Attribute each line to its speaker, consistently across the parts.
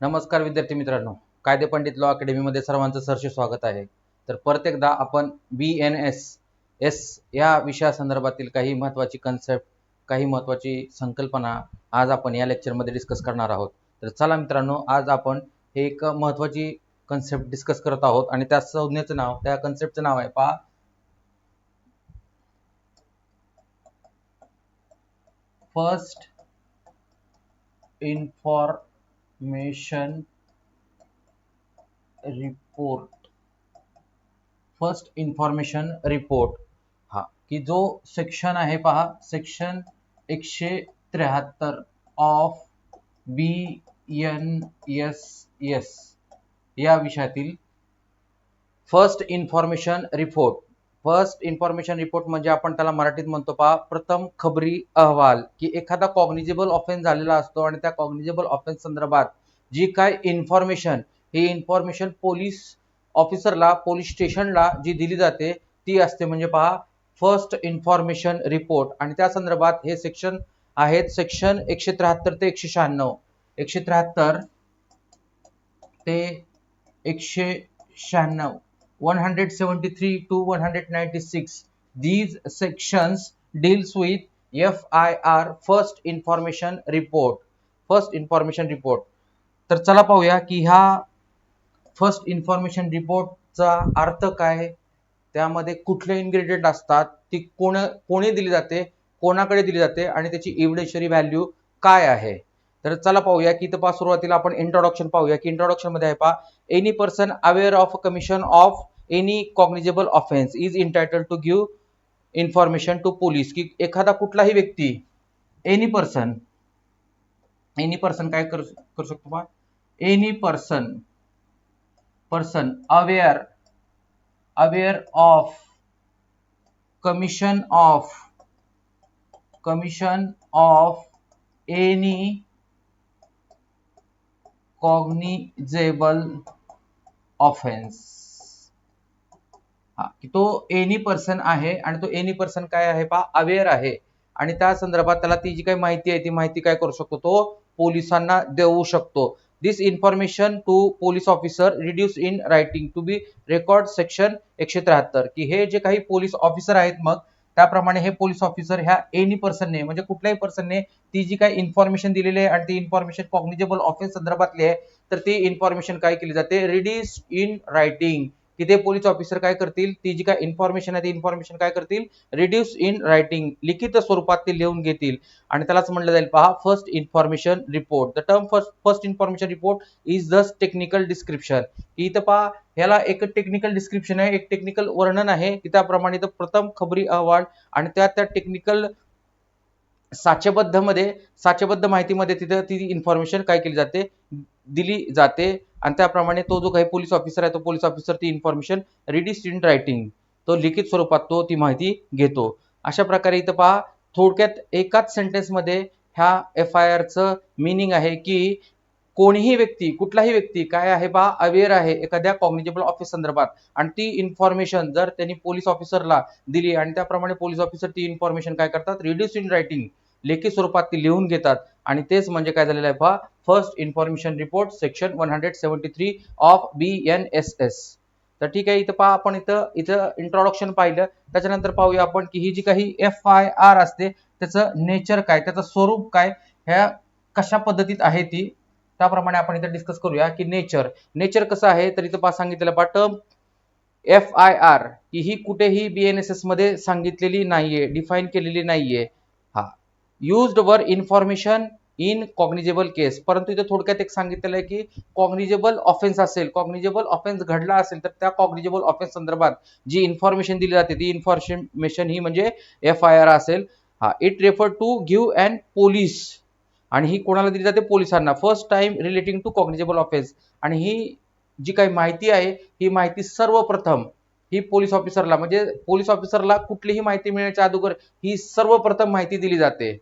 Speaker 1: नमस्कार विद्यार्थी मित्रांनो, कायदे पंडित लॉ अकॅडमीमध्ये सर्वांचं सहर्ष स्वागत आहे. तर परत एकदा आपण BNSS या विषयासंदर्भातील काही महत्त्वाची कन्सेप्ट, काही महत्त्वाची संकल्पना आज आपण या लेक्चरमध्ये डिस्कस करणार आहोत. तर चला मित्रांनो, आज आपण हे एक महत्त्वाची कन्सेप्ट डिस्कस करत आहोत आणि त्या संज्ञेचं नाव, त्या कन्सेप्टचं नाव आहे पहा, first information report. First information report हा की जो सेक्शन आहे पहा, सेक्शन 173 ऑफ BNSS या विषयातील first information report. First information report म्हणजे आपण त्याला मराठीत म्हणतो पहा प्रथम खबरी अहवाल, की एखादा कॉग्निजेबल ऑफेन्स झालेला असतो आणि त्या कॉग्निजेबल ऑफेन्स संदर्भात जी काय इन्फॉर्मेशन, ही इन्फॉर्मेशन पोलीस ऑफिसरला, पोलीस स्टेशनला जी दिली जाते ती असते म्हणजे पहा फर्स्ट इन्फॉर्मेशन रिपोर्ट. आणि त्या संदर्भात हे सेक्शन आहेत, सेक्शन 173 ते 196, 173 ते 196, 173 to 196. These sections deals with FIR, First Information Report. First information report. तर चला पाहूया की ह्या फर्स्ट इन्फॉर्मेशन रिपोर्टचा अर्थ काय, त्यामध्ये कुठले इन्ग्रेडियंट असतात, ती कोणी दिली जाते, कोणाकडे दिली जाते आणि त्याची एव्हिडेन्शियरी व्हॅल्यू काय आहे. तर चला पाहूया की इथं सुरुवातीला आपण इंट्रोडक्शन पाहूया की इंट्रोडक्शन मध्ये आहे पहा, any person aware of commission of any cognizable offence is entitled to give information to police. की एखादा कुठलाही व्यक्ती, एनी पर्सन काय करू शकतो पहा, any person aware of commission of any cognizable offence. की तो एनी पर्सन आहे आणि तो एनी पर्सन काय आहे पहा, अवेअर आहे आणि त्या संदर्भात त्याला ती जी काही माहिती आहे ती माहिती काय करू शकतो, तो पोलिसांना देऊ शकतो. This information to police officer reduce in writing to be record section 173. की हे जे काही पोलीस ऑफिसर आहेत, मग त्याप्रमाणे हे पोलीस ऑफिसर ह्या एनी पर्सनने म्हणजे कुठल्याही पर्सनने ती जी काही इन्फॉर्मेशन दिलेली आहे आणि ती इन्फॉर्मेशन कॉग्निजेबल ऑफेन्स संदर्भातली आहे, तर ती इन्फॉर्मेशन काय केली जाते, रिड्यूस इन रायटिंग. की ते पोलीस ऑफिसर काय करतील, ती जी काय इन्फॉर्मेशन आहे ती इन्फॉर्मेशन काय करतील, रिड्यूस इन रायटिंग, लिखित स्वरूपात ते लिहून घेतील आणि त्यालाच म्हणलं जाईल पहा first information report. The term first information report is दस टेक्निकल डिस्क्रिप्शन. की इथं पहा ह्याला एक टेक्निकल डिस्क्रिप्शन आहे, एक टेक्निकल वर्णन आहे की त्याप्रमाणे प्रथम खबरी अहवाल आणि त्या टेक्निकल साचेबद्ध माहितीमध्ये तिथे ती इन्फॉर्मेशन काय केली जाते, दिली जाते आणि त्याप्रमाणे तो जो काही पोलीस ऑफिसर आहे तो पोलीस ऑफिसर ती इन्फॉर्मेशन रिड्यूस्ड इन रायटिंग, तो लिखित स्वरूपात तो ती माहिती घेतो. अशा प्रकारे इथं पहा थोडक्यात एकाच सेंटेन्स मध्ये ह्या FIR चं मीनिंग आहे की कोणीही व्यक्ती, कुठलाही व्यक्ती काय आहे पहा, अवेअर आहे एखाद्या कॉग्निजेबल ऑफेन्स संदर्भात आणि ती इन्फॉर्मेशन जर त्यांनी पोलीस ऑफिसरला दिली आणि त्याप्रमाणे पोलीस ऑफिसर ती इन्फॉर्मेशन काय करतात, रिड्यूस इन रायटिंग, लेखी स्वरूपात ती लिहून घेतात आणि तेच म्हणजे काय झालेलं आहे पहा first information report section 173 of BNSS. तर ठीक आहे, इथं पहा आपण इथं इंट्रोडक्शन पाहिलं. त्याच्यानंतर पाहूया आपण की ही जी काही FIR असते त्याचं नेचर काय, त्याचं स्वरूप काय, ह्या कशा पद्धतीत आहे ती, त्याप्रमाणे आपण इथं डिस्कस करूया की नेचर कसं आहे. तर इथं पहा सांगितलेलं पहा टर्म FIR की ही कुठेही BNSS मध्ये सांगितलेली नाहीये, डिफाईन केलेली नाहीये. हा युज्ड वर इन्फॉर्मेशन इन कॉग्निजेबल केस, परंतु इथे थोडक्यात एक सांगितलेलं आहे की कॉग्निजेबल ऑफेन्स असेल, कॉग्निजेबल ऑफेन्स घडला असेल तर त्या कॉग्निजेबल ऑफेन्स संदर्भात जी इन्फॉर्मेशन दिली जाते ती इन्फॉर्मेशन ही म्हणजे FIR असेल. हा it refer to give and police, आणि ही कोणाला दिली जाते, पोलिसांना, first time relating to cognizable offence. आणि ही जी काही माहिती आहे ही माहिती सर्वप्रथम ही पोलीस ऑफिसरला, म्हणजे पोलीस ऑफिसरला कुठलीही माहिती मिळण्याच्या अगोदर ही सर्वप्रथम माहिती दिली जाते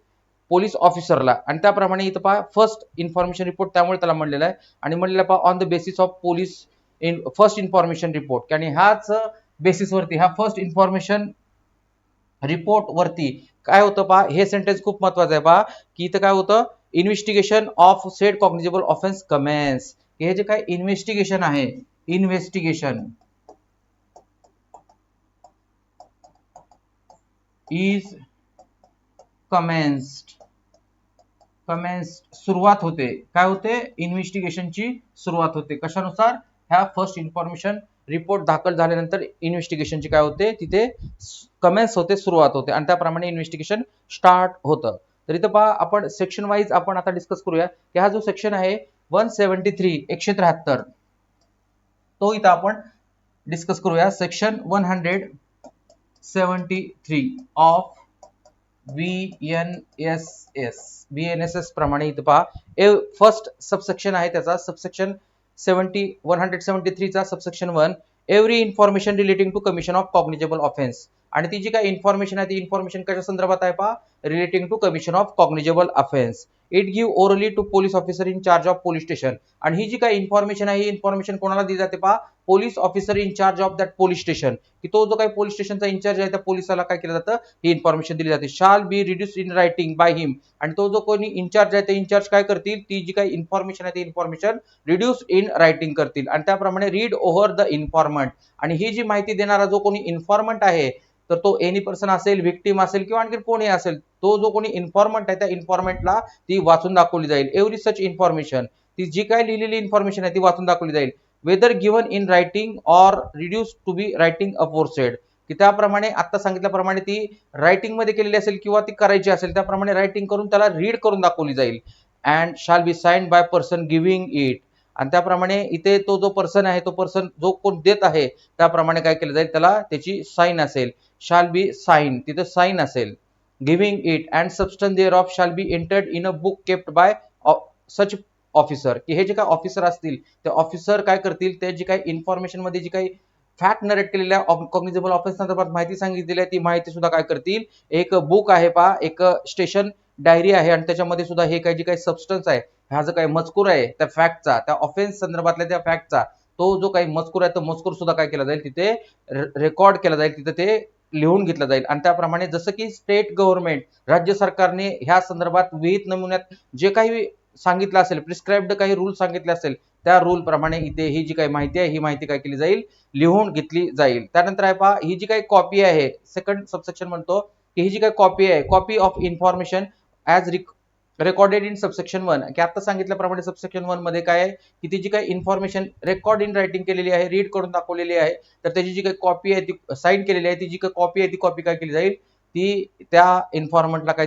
Speaker 1: पोलीस ऑफिसरला. आणि त्याप्रमाणे इथं पहा फर्स्ट इन्फॉर्मेशन रिपोर्ट, त्यामुळे त्याला म्हणलेलं आहे. आणि म्हणलेलं पहा on the basis of police in first information report, आणि ह्याच बेसिसवरती, ह्या फर्स्ट इन्फॉर्मेशन रिपोर्ट वरती काय होतं पहा, हे सेंटेन्स खूप महत्वाचं आहे पहा की इथं काय होतं, investigation of sed cognizable offence Cummins. हे जे काय इन्व्हेस्टिगेशन आहे, इन्व्हेस्टिगेशन इज कमेन्स्ड. सुरुवात होते. काय होते? इन्व्हेस्टिगेशनची सुरुवात होते. कशानुसार? ह्या फर्स्ट इन्फॉर्मेशन रिपोर्ट दाखल झाल्यानंतर इन्व्हेस्टिगेशनची काय होते? तिथे कमेन्स होते, सुरुवात होते आणि त्याप्रमाणे इन्व्हेस्टिगेशन स्टार्ट होतं. तर इथं पहा, आपण सेक्शन वाईज आपण आता डिस्कस करूया की हा जो सेक्शन आहे 173 173 तो इथं आपण डिस्कस करूया. सेक्शन 173 ऑफ बीएनएसएस प्रमाणे इथं पहा, फर्स्ट सबसेक्शन आहे त्याचा सबसेक्शन 173 चा subsection 1, every information relating to commission of cognizable offence. आणि ती जी काही इन्फॉर्मेशन आहे ती इन्फॉर्मेशन कशा संदर्भात आहे पहा, relating to commission of cognizable offence. It give orally to police officer in charge of police station. आणि ही जी काही इन्फॉर्मेशन आहे ही इन्फॉर्मेशन कोणाला दिली जाते पहा, police officer in charge of that police station. की तो जो काही पोलीस स्टेशनचा इंचार्ज आहे त्या पोलिसाला काय केलं जातं, ही इन्फॉर्मेशन दिली जाते. Shall be reduce in writing by him. आणि तो जो कोणी इंचार्ज आहे ते इंचार्ज काय करतील, ती जी काही इन्फॉर्मेशन आहे ती इन्फॉर्मेशन रिड्यूस इन रायटिंग करतील आणि त्याप्रमाणे रीड ओव्हर द इन्फॉर्मंट. आणि ही जी माहिती देणारा जो कोणी इन्फॉर्मंट आहे, तर तो एनी पर्सन असेल, विक्टिम असेल किंवा आणखी कोणी असेल, तो जो कोणी इन्फॉर्मंट आहे त्या इन्फॉर्मंटला ती वाचून दाखवली जाईल. एव्हरी सच इन्फॉर्मेशन, ती जी काय लिहिलेली इन्फॉर्मेशन आहे ती वाचून दाखवली जाईल. Whether given in writing or reduce to be writing aforesaid. की त्याप्रमाणे आता सांगितल्याप्रमाणे ती रायटिंग मध्ये केलेली असेल किंवा ती करायची असेल त्याप्रमाणे रायटिंग करून त्याला रीड करून दाखवली जाईल. And shall be signed by person giving it. आणि त्याप्रमाणे इथे तो जो पर्सन आहे, तो पर्सन जो कोण देत आहे त्याप्रमाणे काय केलं जाईल, त्याला त्याची साइन असेल. शाल बी साइन, तिथे साइन असेल. Giving it and substance thereof shall be entered in a book kept by such officer. की हे जे काही ऑफिसर असतील ते ऑफिसर काय करतील, ते जी काही इन्फॉर्मेशन मध्ये जी काही फॅक्ट नरेट केलेल्या कॉग्निजेबल ऑफेन्स संदर्भात माहिती सांगितलेली आहे ती माहिती सुद्धा काय करतील, एक बुक आहे पहा, एक स्टेशन डायरी आहे आणि त्याच्यामध्ये सुद्धा हे काही जे काही सबस्टन्स आहे, हा जो काही मजकूर आहे त्या फॅक्टचा, त्या ऑफेन्स संदर्भातल्या त्या फॅक्टचा, तो जो काही मजकूर आहे तो मजकूर सुद्धा काय केला जाईल, तिथे रेकॉर्ड केला जाईल, तिथे ते लिहून घेतलं जाईल. आणि त्याप्रमाणे जसं की स्टेट गव्हर्नमेंट, राज्य सरकारने ह्या संदर्भात विहित नमुन्यात जे काही सांगितलं असेल, प्रिस्क्राइब्ड काही रूल सांगितले असेल, त्या रूल प्रमाणे इथे ही जी काही माहिती आहे ही माहिती काय केली जाईल, लिहून घेतली जाईल. त्यानंतर आहे पहा, ही जी काही कॉपी आहे, सेकंड सबसेक्शन म्हणतो की ही जी काही कॉपी आहे, copy of information as recorded in subsection 1. की आता सांगितल्याप्रमाणे सबसेक्शन 1 मध्ये काय आहे की ती जी काही इन्फॉर्मेशन रेकॉर्ड इन रायटिंग केलेली आहे, रीड करून दाखवलेली आहे, तर त्याची जी काही कॉपी आहे ती साईन केलेली आहे, ती जी काही कॉपी आहे ती कॉपी काय केली जाईल, ती त्या इन्फॉर्मंटला काय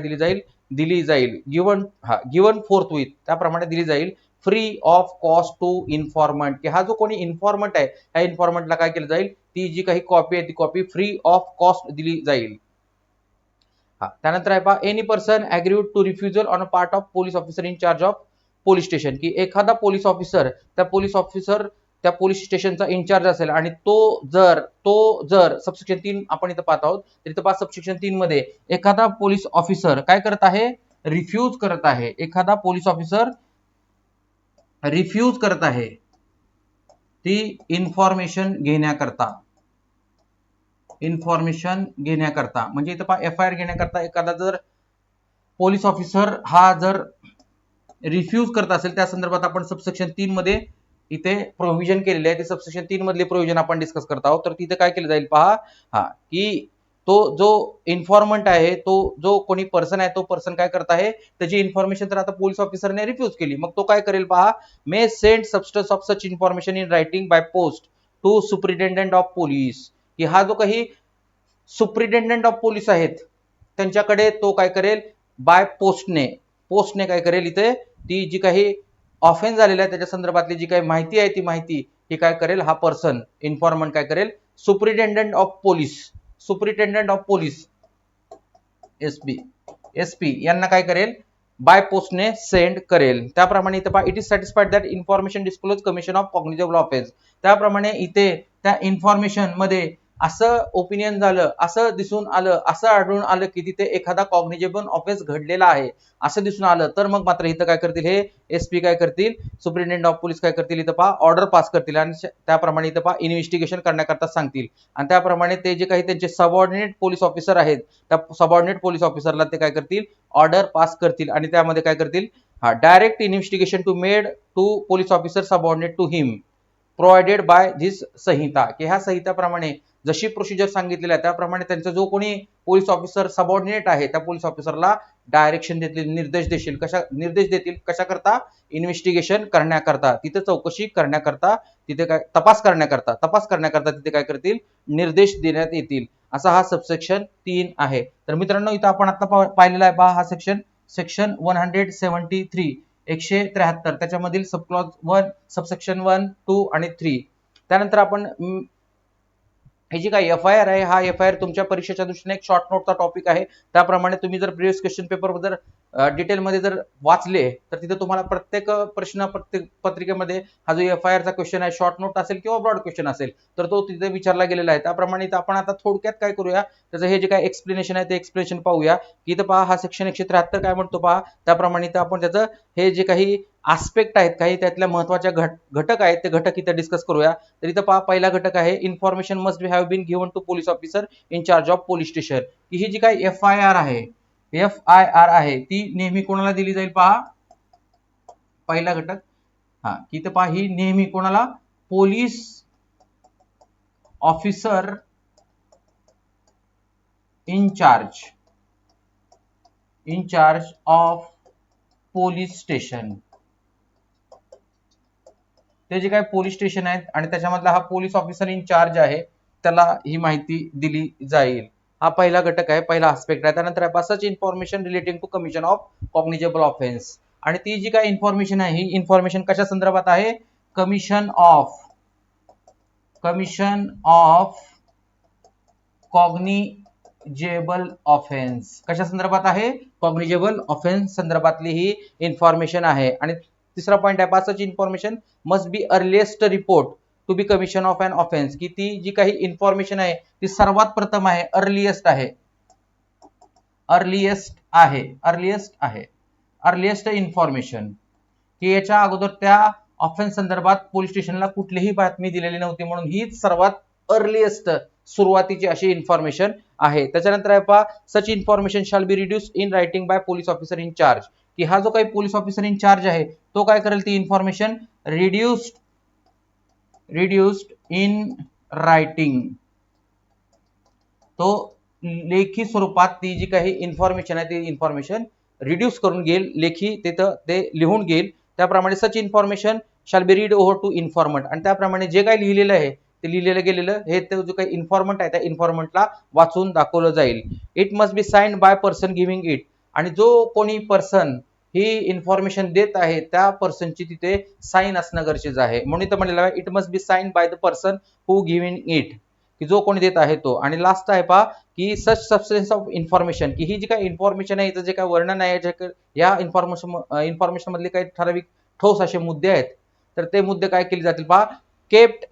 Speaker 1: दिली जाईल गिवन फोर्थ विथ, त्याप्रमाणे दिली जाईल फ्री ऑफ कॉस्ट टू इन्फॉर्मंट. की हा जो कोणी इन्फॉर्मंट आहे त्या इन्फॉर्मंटला काय केलं जाईल, ती जी काही कॉपी आहे ती कॉपी फ्री ऑफ कॉस्ट दिली जाईल. त्यानंतर आहे पहा, any person agreed to refusal on a part of police officer in charge of police station. की एखादा पोलीस ऑफिसर त्या पोलीस स्टेशनचा इन्चार्ज असेल आणि तो जर सबसेक्शन 3 आपण इथं पाहत आहोत, तर इथं पहा सबसेक्शन 3 मध्ये एखादा पोलीस ऑफिसर काय करत आहे, रिफ्यूज करत आहे. एखादा पोलीस ऑफिसर रिफ्यूज करत आहे ती इन्फॉर्मेशन घेण्याकरता, म्हणजे इथं पहा एफआयआर घेण्याकरता एखादा जर पोलीस ऑफिसर हा जर रिफ्यूज करत असेल, त्या संदर्भात आपण सबसेक्शन 3 मध्ये इथे प्रोव्हिजन केलेले आहे. ते सबसेक्शन 3 मधले प्रोव्हिजन आपण डिस्कस करत आहोत. तर तिथे काय केलं जाईल पहा, की तो जो इन्फॉर्मंट आहे, तो जो कोणी पर्सन आहे, तो पर्सन काय करत आहे, त्याची इन्फॉर्मेशन तर आता पोलीस ऑफिसरने रिफ्यूज केली, मग तो काय करेल पहा, may send substance of such information in writing by post to superintendent of police. की हा जो काही सुप्रिटेंडेंट ऑफ पोलीस आहेत त्यांच्याकडे तो काय करेल, बाय पोस्टने काय करेल, इथे ती जी काही ऑफेन्स झालेला आहे त्याच्या संदर्भातली जी काही माहिती आहे ती माहिती ही काय करेल, हा पर्सन इन्फॉर्मंट काय करेल, सुप्रिटेंडेंट ऑफ पोलीस एसपी यांना काय करेल, बाय पोस्टने सेंड करेल. त्याप्रमाणे इथे पहा, it is satisfied that information disclose commission of cognizable offence. त्याप्रमाणे इथे त्या इन्फॉर्मेशन मध्ये असं ओपिनियन झालं, असं दिसून आलं, असं आढळून आलं की तिथे एखादा कॉग्निजेबल ऑफेन्स घडलेला आहे असं दिसून आलं, तर मग मात्र इथं काय करतील, हे एसपी काय करतील, सुप्रिटेंडेंट ऑफ पोलीस काय करतील, इथं पहा ऑर्डर पास करतील आणि त्याप्रमाणे इथं पहा इन्व्हेस्टिगेशन करण्याकरता सांगतील. आणि त्याप्रमाणे ते जे काही त्यांचे सबऑर्डिनेट पोलीस ऑफिसर आहेत, त्या सबऑर्डिनेट पोलीस ऑफिसरला ते काय करतील, ऑर्डर पास करतील आणि त्यामध्ये काय करतील, direct investigation to made to police officer subordinate to him provided by this संहिता, की ह्या संहिताप्रमाणे जशी प्रोसिजर सांगितलेली आहे त्याप्रमाणे त्यांचा जो कोणी पोलीस ऑफिसर सबऑर्डिनेट आहे त्या पोलीस ऑफिसरला डायरेक्शन देतील, निर्देश देतील कशाकरता, इन्व्हेस्टिगेशन करण्याकरता, तिथे चौकशी करण्याकरता, तिथे काय तपास करण्याकरता तिथे काय करतील, निर्देश देण्यात येतील. असा हा सबसेक्शन 3 आहे. तर मित्रांनो इथं आपण आता पाहिलेला आहे पहा हा सेक्शन 173 173 त्याच्यामधील सबक्लॉज 1 सबसेक्शन 1 2 आणि 3. त्यानंतर आपण हे जी काही FIR आहे हा FIR तुमच्या परीक्षेच्या दृष्टीने एक शॉर्ट नोटचा टॉपिक आहे. त्याप्रमाणे तुम्ही जर प्रिव्हियस क्वेश्चन पेपर जर डिटेलमध्ये जर वाचले तर तिथे तुम्हाला प्रत्येक पत्रिकेमध्ये हा जो FIR चा क्वेश्चन आहे शॉर्ट नोट असेल किंवा ब्रॉड क्वेश्चन असेल तर तो तिथे विचारला गेलेला आहे. त्याप्रमाणे आपण आता थोडक्यात काय करूया, त्याचं हे जे काही एक्सप्लेनेशन आहे ते एक्सप्लेनेशन पाहूया. की इथं पहा हा सेक्शन 173 काय म्हणतो पहा, त्याप्रमाणे इथं आपण त्याचं हे जे काही आस्पेक्ट आहेत, काही त्यातल्या महत्त्वाच्या घटक आहेत ते घटक इथे डिस्कस करूया. तर इथं पहा पहिला घटक आहे information must have been given to police officer in charge of police station, की ही जी काही FIR आहे ती नेहमी कोणाला दिली जाईल पहा, पहिला घटक की इथं पहा ही नेहमी कोणाला, police officer in charge of police station, ते जे काही पोलीस स्टेशन आहेत आणि त्याच्यामधला हा पोलीस ऑफिसर इन चार्ज आहे त्याला ही माहिती दिली जाईल. हा पहिला घटक आहे, पहिला आस्पेक्ट आहे. त्यानंतर आहे such information relating to commission of cognizable offence, आणि ती जी काही इन्फॉर्मेशन आहे ही इन्फॉर्मेशन कशा संदर्भात आहे, कमिशन ऑफ कॉग्निजेबल ऑफेन्स, कशा संदर्भात आहे, कॉग्निजेबल ऑफेन्स संदर्भातली ही इन्फॉर्मेशन आहे. आणि तिसरा पॉइंट आहे such information must be earliest report to be commission of an offence, की ती जी काही इन्फॉर्मेशन आहे ती सर्वात प्रथम आहे, अर्लिएस्ट इन्फॉर्मेशन, की याच्या अगोदर त्या ऑफेन्स संदर्भात पोलीस स्टेशनला कुठलीही बातमी दिलेली नव्हती म्हणून हीच सर्वात अर्लिएस्ट सुरुवातीची अशी इन्फॉर्मेशन आहे. त्याच्यानंतर आहे पहा such information shall be reduced in writing by police officer in charge, की हा जो काही पोलीस ऑफिसर इन चार्ज आहे तो काय करेल, ती इन्फॉर्मेशन रिड्यूस्ड इन रायटिंग, तो लेखी स्वरूपात ती जी काही इन्फॉर्मेशन आहे ती इन्फॉर्मेशन रिड्यूस करून घेईल, लेखी तिथं ते लिहून घेईल. त्याप्रमाणे such information shall be read over to informant, आणि त्याप्रमाणे जे काही लिहिलेलं आहे ते लिहिलेलं गेलेलं हे जो काही इन्फॉर्मंट आहे त्या इन्फॉर्मंटला वाचून दाखवलं जाईल. It must be signed by person giving it, आणि जो कोणी पर्सन ही इन्फॉर्मेशन देत आहे त्या पर्सनची तिथे साईन असणं गरजेचं आहे. म्हणून इथं म्हणलेलं आहे it must be signed by the person who giving it, की जो कोणी देत आहे तो. आणि लास्ट आहे पहा की सच सबस्टन्स ऑफ इन्फॉर्मेशन, की ही जी काही इन्फॉर्मेशन आहे जे काही वर्णन आहे या इन्फॉर्मेशन मधले काही ठराविक ठोस असे मुद्दे आहेत तर ते मुद्दे काय केले जातील पहा, kept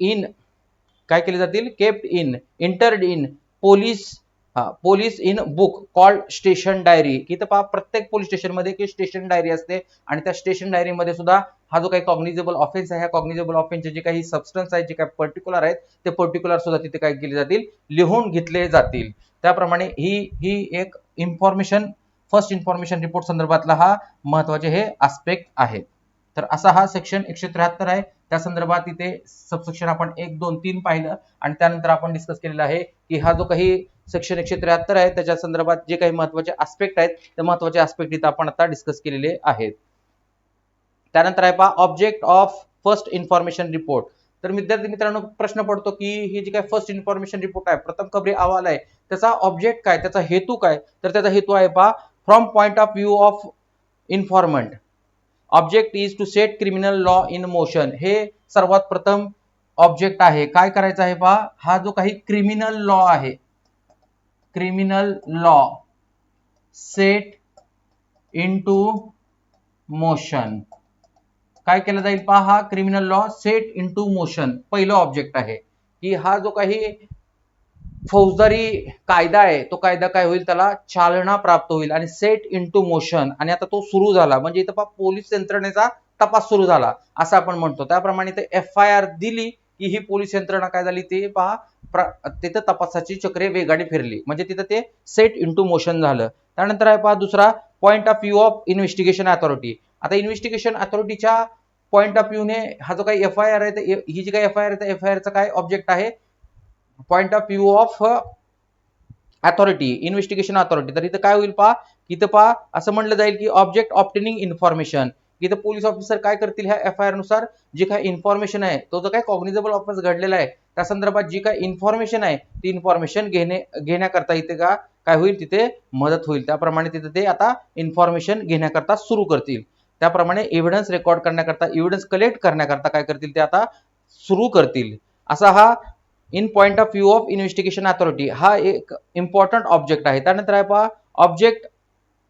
Speaker 1: in entered in police in book called station diary, की तर पहा प्रत्येक पोलीस स्टेशन मध्ये एक स्टेशन डायरी असते आणि त्या स्टेशन डायरी मध्ये सुद्धा हा जो काही कॉग्निजेबल ऑफेन्स आहे ह्या कॉग्निजेबल ऑफेन्सचे जे काही सबस्टन्स आहेत जे काही पर्टिक्युलर आहेत ते पर्टिक्युलर सुद्धा तिथे काय केले जातील, लिहून घेतले जातील. त्याप्रमाणे ही एक फर्स्ट इन्फॉर्मेशन रिपोर्ट संदर्भातला हा महत्वाचे हे आस्पेक्ट आहे. तर असा हा सेक्शन 173 आहे. त्या संदर्भात इथे सबसेक्शन आपण 1 2 3 पाहिलं आणि त्यानंतर आपण डिस्कस केलेला आहे की हा जो काही सेक्शन 173 आहे त्याच्या संदर्भात जे काही महत्वाचे आस्पेक्ट आहेत ते महत्वाचे आस्पेक्ट इथे आपण आता डिस्कस केलेले आहेत. त्यानंतर आहे पहा object of first information report. तर विद्यार्थी मित्रांनो प्रश्न पडतो की ही जी काही फर्स्ट इन्फॉर्मेशन रिपोर्ट आहे, प्रथम खबरी अहवाल आहे, त्याचा ऑब्जेक्ट काय, त्याचा हेतू काय, तर त्याचा हेतू आहे पहा from point of view of informant object is to set criminal law in motion. हे सर्वात प्रथम ऑब्जेक्ट आहे, काय करायचं आहे पहा, हा जो काही क्रिमिनल लॉ आहे, criminal law set into motion, काय केलं जाईल पहा, हा criminal law set into motion पहिलं ऑब्जेक्ट आहे. की हा जो काही फौजदारी कायदा आहे तो कायदा काय होईल, त्याला चालना प्राप्त होईल आणि सेट इनटू मोशन, आणि आता तो सुरू झाला म्हणजे इथं पहा पोलीस यंत्रणेचा तपास सुरू झाला असं आपण म्हणतो. त्याप्रमाणे ते FIR दिली की ही पोलीस यंत्रणा काय झाली ते पहा तिथं तपासाची चक्रे वेगाने फिरली म्हणजे तिथं ते सेट इनटू मोशन झालं. त्यानंतर आहे पहा दुसरा point of view of investigation authority. आता इन्व्हेस्टिगेशन अथॉरिटीच्या पॉइंट ऑफ व्ह्यूने हा जो काही FIR आहे, ही जी काही FIR आहे, FIRचा काय ऑब्जेक्ट आहे, point of view of authority, investigation authority. तर इथं काय होईल पहा, इथं पहा असं म्हणलं जाईल की ऑब्जेक्ट ऑब्टेनिंग इन्फॉर्मेशन. इथं पोलीस ऑफिसर काय करतील, ह्या FIR नुसार जी काही इन्फॉर्मेशन आहे, तो जो काही कॉग्निझेबल ऑफेन्स घडलेला आहे त्या संदर्भात जी काही इन्फॉर्मेशन आहे ती इन्फॉर्मेशन घेण्याकरता इथे काय होईल, तिथे मदत होईल. त्याप्रमाणे तिथे ते आता इन्फॉर्मेशन घेण्याकरता सुरू करतील. त्याप्रमाणे एव्हिडन्स रेकॉर्ड करण्याकरता, एव्हिडन्स कलेक्ट करण्याकरता काय करतील, ते आता सुरू करतील. असा हा in point of view of investigation authority हा एक इम्पॉर्टंट ऑब्जेक्ट आहे. त्यानंतर आहे पहा, object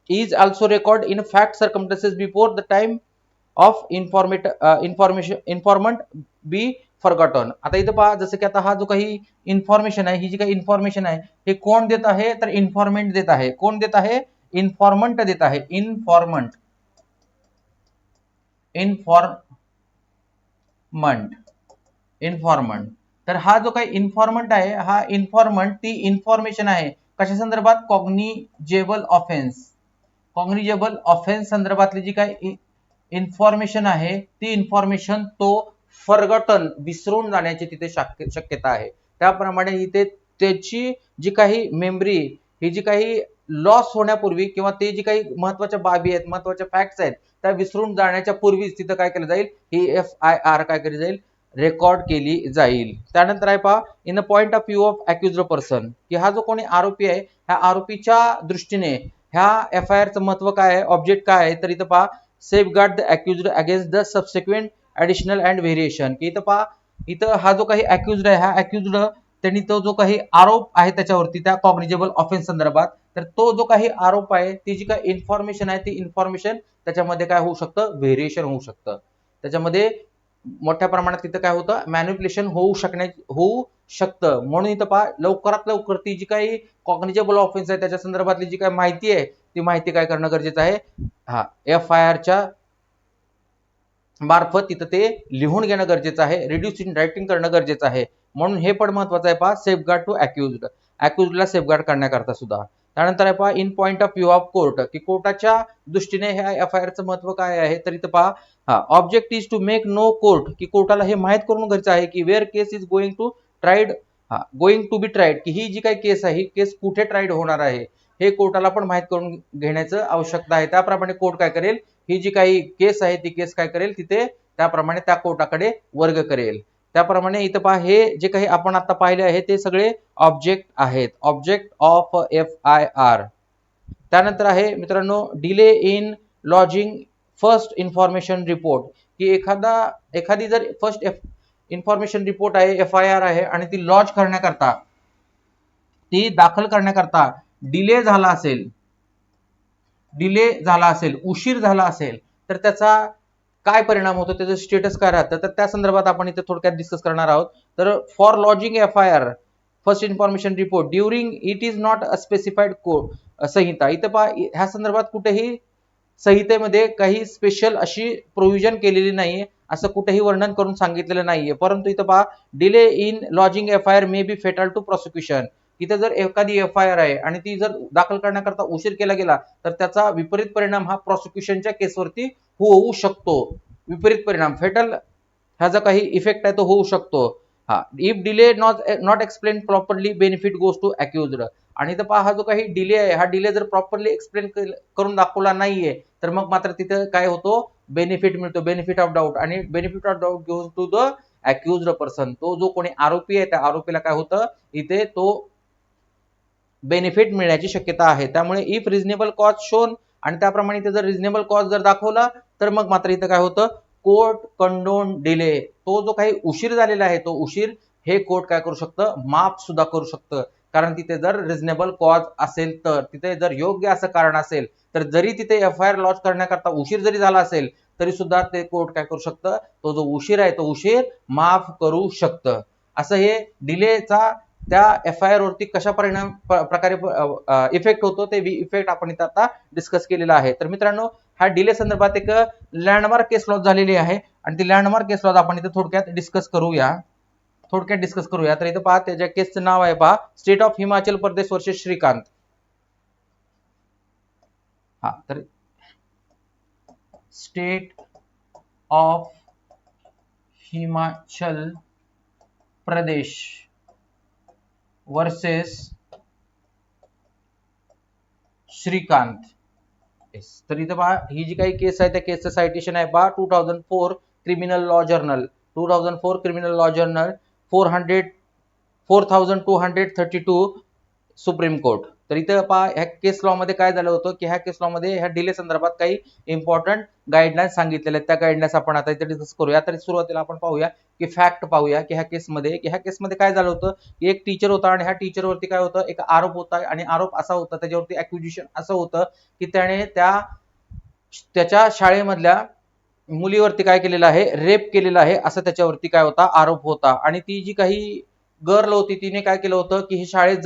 Speaker 1: is also record in fact circumstances before the time of informant be forgotten. आता इथं पहा, जसं की आता हा जो काही इन्फॉर्मेशन आहे, ही जी काही इन्फॉर्मेशन आहे, हे कोण देत आहे, तर इन्फॉर्मेंट देत आहे. कोण देत आहे, इन्फॉर्मंट देत आहे. इन्फॉर्मंट तर हा जो काही इन्फॉर्मंट आहे, हा इन्फॉर्मंट ती इन्फॉर्मेशन आहे कशा संदर्भात, कॉग्निजेबल ऑफेन्स संदर्भातली जी काही इन्फॉर्मेशन आहे ती इन्फॉर्मेशन तो फॉरगॉटन, विसरून जाण्याची तिथे शक्यता आहे. त्याप्रमाणे इथे त्याची जी काही मेमरी, ही जी काही लॉस होण्यापूर्वी किंवा ते जी काही महत्वाच्या बाबी आहेत, महत्वाच्या फॅक्ट्स आहेत, त्या विसरून जाण्याच्या पूर्वीच तिथं काय केलं जाईल, ही FIR काय केली जाईल, रेकॉर्ड केली जाईल. त्यानंतर आहे पहा, in the point of view of accused person, की हा जो कोणी आरोपी आहे, ह्या आरोपीच्या दृष्टीने ह्या FIRचं महत्व काय आहे, ऑब्जेक्ट काय आहे, तर इथं पहा, safeguard the accused against the subsequent additional and variation. की इथं पहा, इथं हा जो काही अक्युज्ड आहे, हा अक्युज्ड त्यांनी तो जो काही आरोप आहे त्याच्यावरती, त्या कॉग्निजेबल ऑफेन्स संदर्भात, तर तो जो काही आरोप आहे, ती जी काही इन्फॉर्मेशन आहे, ती इन्फॉर्मेशन त्याच्यामध्ये काय होऊ शकतं, व्हेरिएशन होऊ शकतं. त्याच्यामध्ये मोठ्या प्रमाणात तिथं काय होतं, मॅनिप्युलेशन होऊ शकतं. म्हणून इथं पहा, लवकरात लवकर ती जी काही कॉग्निजेबल ऑफेन्स आहे त्याच्या संदर्भातली जी काही माहिती आहे, ती माहिती काय करणं गरजेचं आहे, हा FIRच्या मार्फत तिथं ते लिहून घेणं गरजेचं आहे, रिड्यूस इन रायटिंग करणं गरजेचं आहे. म्हणून हे पण महत्वाचं आहे पहा, सेफगार्ड टू अक्युज्डला सेफगार्ड करण्याकरता सुद्धा. त्यानंतर आहे पहा, in point of view of court, की कोर्टाच्या दृष्टीने ह्या FIRचं महत्व काय आहे, तर इथं पहा, हा object is to make know court, की कोर्टाला हे माहित करून गरजेचं आहे की where case is going to be tried, की ही जी काही केस आहे, ही केस कुठे ट्राईड होणार आहे, हे कोर्टाला पण माहित करून घेण्याचं आवश्यकता आहे. त्याप्रमाणे कोर्ट काय करेल, ही जी काही केस आहे ती केस काय करेल, तिथे त्याप्रमाणे त्या कोर्टाकडे वर्ग करेल. त्याप्रमाणे इथं पहा, हे जे काही आपण आता पाहिले आहे ते सगळे ऑब्जेक्ट आहेत, ऑब्जेक्ट ऑफ FIR. त्यानंतर आहे मित्रांनो, delay in lodging first information report, की एखादी जर फर्स्ट इन्फॉर्मेशन रिपोर्ट आहे, FIR आहे, आणि ती लॉन्च करण्याकरता, ती दाखल करण्याकरता डिले झाला असेल, उशीर झाला असेल, तर त्याचा काय परिणाम होतो, त्याचं स्टेटस काय राहतं, तर त्या संदर्भात आपण इथे थोडक्यात डिस्कस करणार आहोत. तर for lodging FIR first information report during it is not a specified संहिता, इथं पहा, ह्या संदर्भात कुठेही संहितेमध्ये काही स्पेशल अशी प्रोव्हिजन केलेली नाहीये, असं कुठेही वर्णन करून सांगितलेलं नाहीये. परंतु इथं पहा, delay in lodging FIR may be fatal to prosecution, इथं जर एखादी FIR आहे आणि ती जर दाखल करण्याकरता उशीर केला गेला, तर त्याचा विपरीत परिणाम हा प्रोसिक्युशनच्या केसवरती होऊ शकतो. विपरीत परिणाम, फेटल ह्याचा काही इफेक्ट आहे तो होऊ शकतो. हा, if delay not explain properly benefit goes to accused. आणि इथं पहा, हा जो काही डिले आहे, हा डिले जर प्रॉपरली एक्सप्लेन करून दाखवला नाहीये, तर मग मात्र तिथे काय होतो, बेनिफिट मिळतो, बेनिफिट ऑफ डाऊट, आणि benefit of doubt goes to the accused person. तो जो कोणी आरोपी आहे, त्या आरोपीला काय होतं, इथे तो बेनिफिट मिळण्याची शक्यता आहे. त्यामुळे इफ रिझनेबल कॉज शोन, आणि त्याप्रमाणे इथे जर रिझनेबल कॉज जर दाखवला, तर मग मात्र इथं काय होतं, कोर्ट कंडोन डिले, तो जो काही उशीर झालेला आहे, तो उशीर हे कोर्ट काय करू शकतं, माफ सुद्धा करू शकतं. कारण तिथे जर रिझनेबल कॉज असेल, तर तिथे जर योग्य असं कारण असेल, तर जरी तिथे FIR लॉन्च करण्याकरता उशीर जरी झाला असेल, तरी सुद्धा ते कोर्ट काय करू शकतं, तो जो उशीर आहे तो उशीर माफ करू शकतं. असं हे डिलेचा त्या FIR वरती कशा प्रकारे इफेक्ट होतो, ते इफेक्ट आपण इथं आता डिस्कस केलेला आहे. तर मित्रांनो, हा डिले संदर्भात एक लँडमार्क केस लॉज झालेली आहे, आणि ती लँडमार्क केस लॉज आपण इथे थोडक्यात डिस्कस करूया. तर इथं पहा, त्याच्या केसचं नाव आहे पहा, state of Himachal Pradesh versus Shrikant. हा, तर state of Himachal Pradesh versus Shrikant. तर इथं पहा ही जी काही केस आहे त्या केसचं सायटेशन आहे पहा 2004 criminal law journal 2004 criminal law journal 4232 supreme court. तर इथं पहा ह्या केस लॉ मध्ये काय झालं होतं की ह्या केस लॉ मध्ये ह्या डिले संदर्भात काही इम्पॉर्टंट गाईडलाईन्स सांगितलेल्या आहेत. त्या गाईडलाईन्स आपण आता इथे डिस्कस करूया. तर सुरुवातीला आपण पाहूया की फॅक्ट पाहूया की ह्या केसमध्ये काय झालं होतं की एक टीचर होता आणि ह्या टीचरवरती काय होतं एक आरोप होता आणि आरोप असा होता त्याच्यावरती अक्युजिशन असं होतं की त्याने त्याच्या शाळेमधल्या मुलीवरती काय केलेलं आहे रेप केलेलं आहे असं त्याच्यावरती काय होता आरोप होता. आणि ती जी काही गर्ल होती तिने काय केलं होतं की हे शाळेत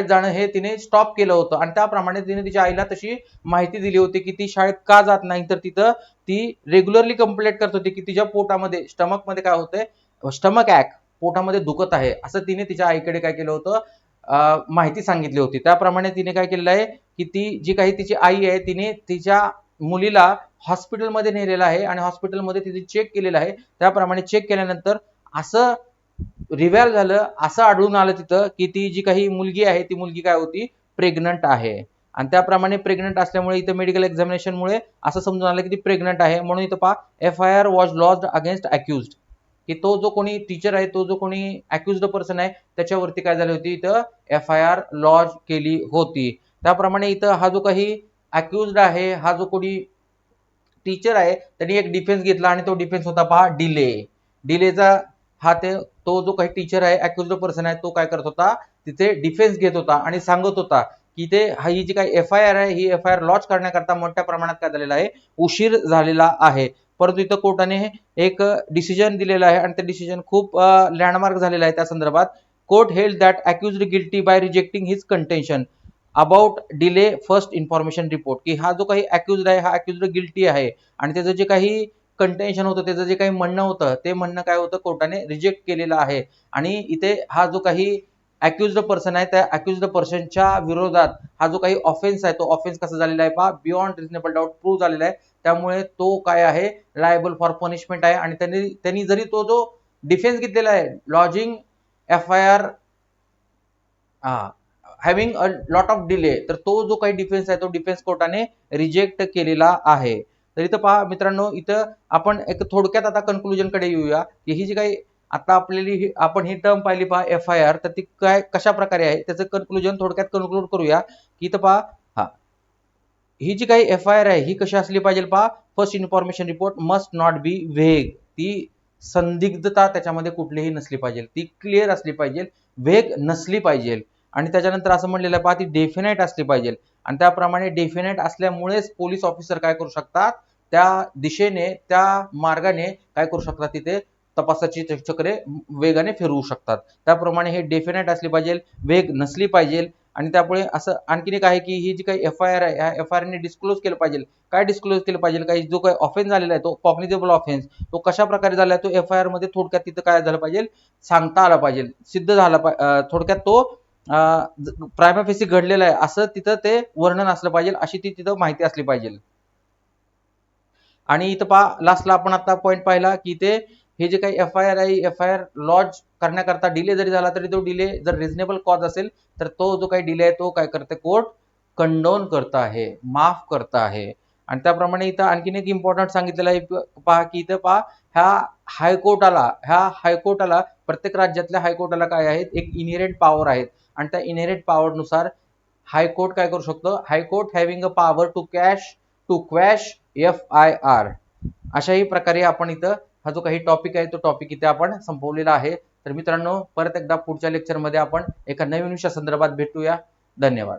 Speaker 1: जाणं हे तिने स्टॉप केलं होतं आणि त्याप्रमाणे तिने तिच्या आईला तशी माहिती दिली होती की ती शाळेत का जात नाही. तर तिथं ती रेग्युलरली कंप्लेंट करत होती की तिच्या पोटामध्ये स्टमक मध्ये काय होतंय स्टमक ऍक पोटामध्ये दुखत आहे असं तिने तिच्या आईकडे काय केलं होतं माहिती सांगितली होती. त्याप्रमाणे तिने काय केलेलं आहे की ती जी काही तिची आई आहे तिने तिच्या मुलीला हॉस्पिटलमध्ये नेलेलं आहे आणि हॉस्पिटलमध्ये तिथे चेक केलेलं आहे. त्याप्रमाणे चेक केल्यानंतर असं रिव्हॅल झालं असं आढळून आलं तिथं की ती जी काही मुलगी आहे ती मुलगी काय होती प्रेग्नंट आहे. आणि त्याप्रमाणे प्रेग्नंट असल्यामुळे इथं मेडिकल एक्झामिनेशनमुळे असं समजून आलं की ती प्रेग्नंट आहे. म्हणून इथं पहा FIR was lodged against accused की तो जो कोणी टीचर आहे तो जो कोणी अक्युज्ड पर्सन आहे त्याच्यावरती काय झाली होती इथं FIR लॉज केली होती. त्याप्रमाणे इथं हा जो काही अक्युज्ड आहे हा जो कोणी टीचर आहे त्यांनी एक डिफेन्स घेतला आणि तो डिफेन्स होता पहा डिलेचा हा तो जो काही टीचर आहे अक्युज्ड पर्सन आहे तो काय करत होता तिथे डिफेन्स घेत होता आणि सांगत होता की ही जी काही FIR आहे ही FIR लॉन्च करण्याकरता मोठ्या प्रमाणात काय झालेला आहे उशीर झालेला आहे. परंतु इथं कोर्टाने एक डिसिजन दिलेला आहे आणि ते डिसिजन खूप लँडमार्क झालेला आहे. त्या संदर्भात court held that accused guilty by rejecting his contention about delay first information report की हा जो काही अक्युज्ड आहे हा अक्युज्ड गिल्टी आहे आणि त्याचं जे काही कंटेन्शन होतं त्याचं जे काही म्हणणं होतं ते म्हणणं काय होतं कोर्टाने रिजेक्ट केलेलं आहे. आणि इथे हा जो काही अक्युज्ड पर्सन आहे त्या अक्युज्ड पर्सनच्या विरोधात हा जो काही ऑफेन्स आहे तो ऑफेन्स कसा झालेला आहे पहा बियॉन्ड रिजनेबल डाऊट प्रूव्ह झालेला आहे. त्यामुळे तो काय आहे लायबल फॉर पनिशमेंट आहे. आणि त्यांनी जरी तो जो डिफेन्स घेतलेला आहे lodging FIR having a lot of delay तर तो जो काही डिफेन्स आहे तो डिफेन्स कोर्टाने रिजेक्ट केलेला आहे. तर इथं पहा मित्रांनो इथं आपण एक थोडक्यात आता कन्क्लुजन कडे येऊया की ही जी काही आता आपण ही टर्म पाहिली पहा FIR तर ती काय कशा प्रकारे आहे त्याचं कन्क्लुजन थोडक्यात कन्क्लूड करूया की इथं पहा ही जी काही FIR आहे ही कशी असली पाहिजे पहा first information report must not be vague ती संदिग्धता त्याच्यामध्ये कुठलीही नसली पाहिजे ती क्लिअर असली पाहिजे व्हेग नसली पाहिजे. आणि त्याच्यानंतर असं म्हणलेलं आहे पहा ती डेफिनेट असली पाहिजे आणि त्याप्रमाणे डेफिनेट असल्यामुळेच पोलीस ऑफिसर काय करू शकतात त्या दिशेने त्या मार्गाने काय करू शकतात तिथे तपासाची चक्रे वेगाने फिरवू शकतात. त्याप्रमाणे हे डेफिनेट असली पाहिजे वेग नसली पाहिजे. आणि त्यामुळे असं आणखीन एक आहे की ही जी काही FIR आहे ह्या FIR ने डिस्क्लोज केलं पाहिजे काय डिस्क्लोज केलं पाहिजे काही जो काही ऑफेन्स झालेला आहे तो कॉग्निजेबल ऑफेन्स तो कशा प्रकारे झाला आहे तो FIR मध्ये थोडक्यात तिथं काय झालं पाहिजे सांगता आलं पाहिजे सिद्ध झाला थोडक्यात तो प्रायमा फेसी घडलेला आहे असं तिथं ते वर्णन असलं पाहिजे अशी ती तिथं माहिती असली पाहिजे. आणि इथं पहा लास्टला आपण आता पॉईंट पाहिला की ते हे जे काही FIR आहे FIR लॉन्च करण्याकरता डिले जरी झाला तरी तो डिले जर रिझनेबल कॉज असेल तर तो जो काही डिले आहे तो काय करते कोर्ट कंडोन करत आहे माफ करत आहे. आणि त्याप्रमाणे इथं आणखीन एक इम्पॉर्टंट सांगितलेलं आहे पहा की इथं पहा ह्या हायकोर्टाला प्रत्येक राज्यातल्या हायकोर्टाला काय आहेत एक इनहेरेंट पॉवर आहेत आणि त्या इनहेरेंट पॉवर नुसार हायकोर्ट काय करू शकतो high court having a power to quash FIR अशाही प्रकारे आपण इथं हा जो काही टॉपिक आहे तो टॉपिक इथे आपण संपवलेला आहे. तर मित्रांनो परत एकदा पुढच्या लेक्चरमध्ये आपण एका नवीन विषया संदर्भात भेटूया. धन्यवाद.